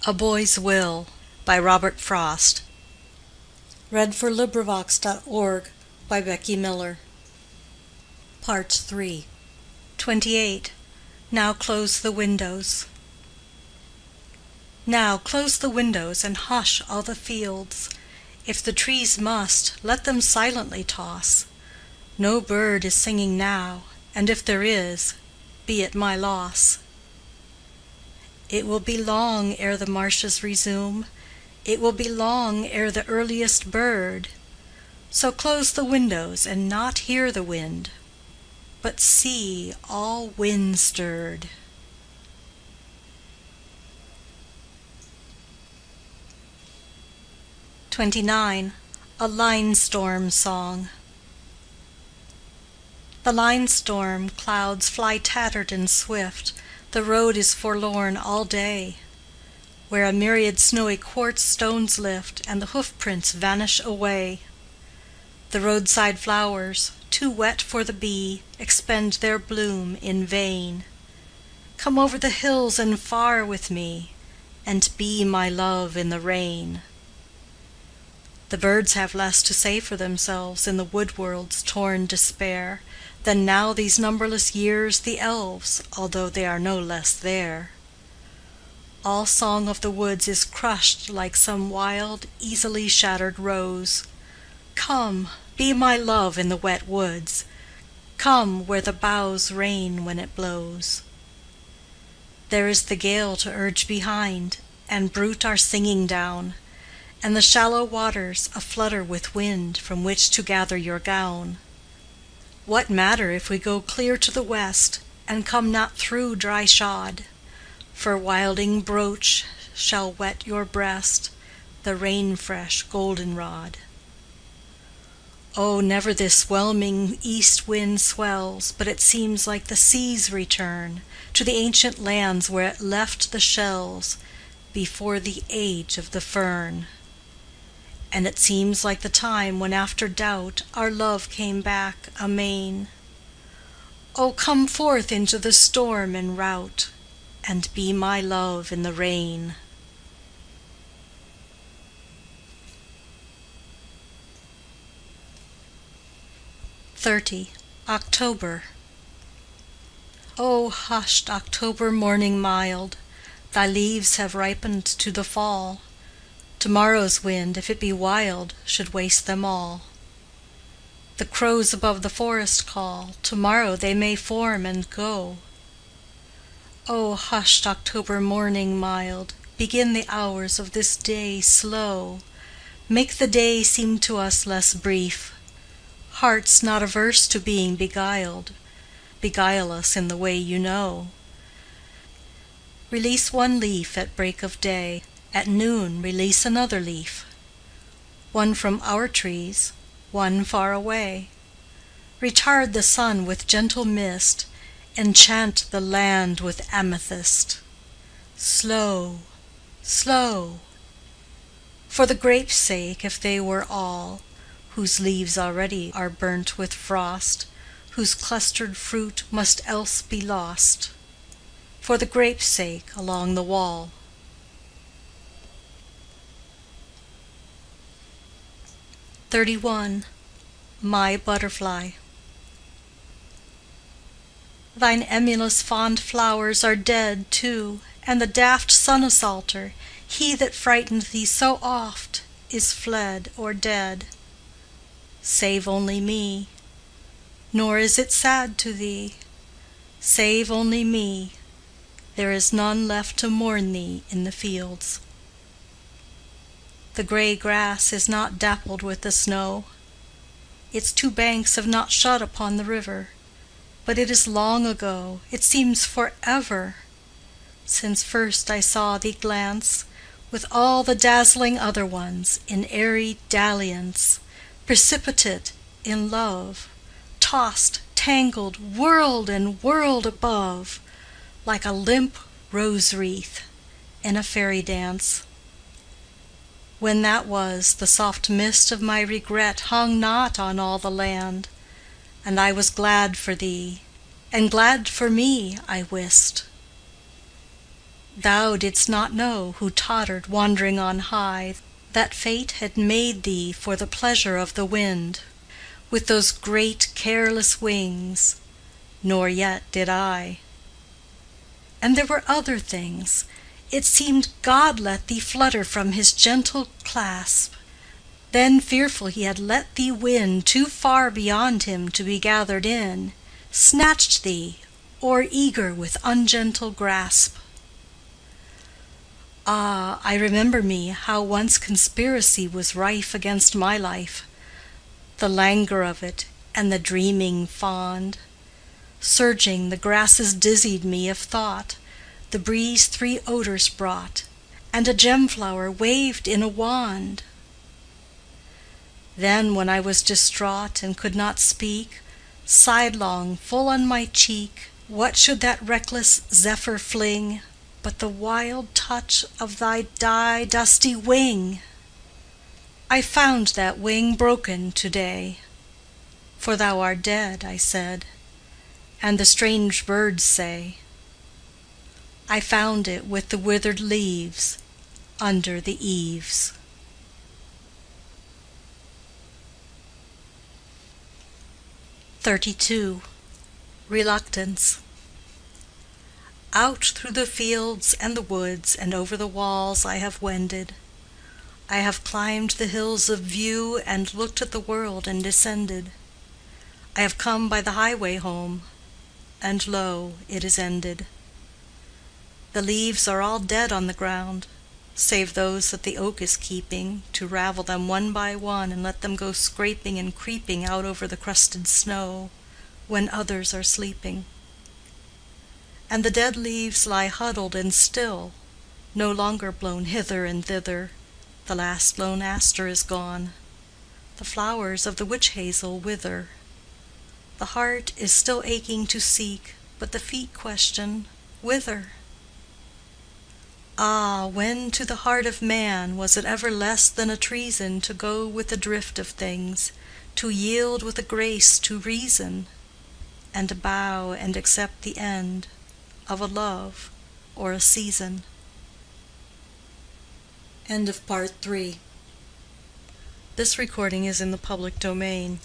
A Boy's Will by Robert Frost. LibriVox.org by Becky Miller. Part 3. 28. Now close the windows. Now close the windows and hush all the fields. If the trees must, let them silently toss. No bird is singing now, and if there is, be it my loss. It will be long ere the marshes resume, it will be long ere the earliest bird. So close the windows and not hear the wind, but see all wind stirred. A Line Storm Song. The line storm clouds fly tattered and swift, the road is forlorn all day, where a myriad snowy quartz stones lift, and the hoof prints vanish away. The roadside flowers, too wet for the bee, expend their bloom in vain. Come over the hills and far with me, and be my love in the rain. The birds have less to say for themselves in the wood world's torn despair than now these numberless years the elves, although they are no less there. All song of the woods is crushed like some wild, easily shattered rose. Come, be my love in the wet woods. Come where the boughs rain when it blows. There is the gale to urge behind, and brute are singing down, and the shallow waters a-flutter with wind from which to gather your gown. What matter if we go clear to the west, and come not through dry shod? For wilding brooch shall wet your breast, the rain-fresh goldenrod. Oh, never this whelming east wind swells, but it seems like the sea's return to the ancient lands where it left the shells before the age of the fern. And it seems like the time when after doubt our love came back amain. Oh, come forth into the storm and rout, and be my love in the rain. October. O hushed October morning mild, thy leaves have ripened to the fall. Tomorrow's wind, if it be wild, should waste them all. The crows above the forest call, tomorrow they may form and go. O hushed October morning mild, begin the hours of this day slow. Make the day seem to us less brief. Hearts not averse to being beguiled, beguile us in the way you know. Release one leaf at break of day, at noon release another leaf. One from our trees, one far away. Retard the sun with gentle mist, enchant the land with amethyst. Slow, slow. For the grapes' sake, if they were all, whose leaves already are burnt with frost, whose clustered fruit must else be lost. For the grapes' sake along the wall. My Butterfly. Thine emulous fond flowers are dead, too, and the daft sun-assaulter, he that frightened thee so oft, is fled or dead. Save only me, nor is it sad to thee. Save only me, there is none left to mourn thee in the fields. The gray grass is not dappled with the snow. Its two banks have not shut upon the river, but it is long ago, it seems forever, since first I saw thee glance with all the dazzling other ones in airy dalliance, precipitate in love, tossed, tangled, whirled and whirled above, like a limp rose wreath in a fairy dance. When that was, the soft mist of my regret hung not on all the land, and I was glad for thee, and glad for me, I wist. Thou didst not know, who tottered wandering on high, that fate had made thee for the pleasure of the wind, with those great careless wings, nor yet did I. And there were other things. It seemed God let thee flutter from his gentle clasp, then fearful he had let thee win too far beyond him to be gathered in, snatched thee, or eager with ungentle grasp. Ah, I remember me how once conspiracy was rife against my life, the languor of it, and the dreaming fond. Surging, the grasses dizzied me of thought, the breeze 3 odors brought, and a gem-flower waved in a wand. Then, when I was distraught and could not speak, sidelong, full on my cheek, what should that reckless zephyr fling but the wild touch of thy dusty wing? I found that wing broken to-day, for thou art dead, I said, and the strange birds say, I found it with the withered leaves under the eaves. XXXII. Reluctance. Out through the fields and the woods and over the walls I have wended. I have climbed the hills of view and looked at the world and descended. I have come by the highway home, and lo, it is ended. The leaves are all dead on the ground, save those that the oak is keeping, to ravel them one by one and let them go scraping and creeping out over the crusted snow, when others are sleeping. And the dead leaves lie huddled and still, no longer blown hither and thither. The last lone aster is gone. The flowers of the witch hazel wither. The heart is still aching to seek, but the feet question, whither? Ah, when to the heart of man was it ever less than a treason to go with the drift of things, to yield with a grace to reason, and bow and accept the end of a love or a season? End of Part 3. This recording is in the public domain.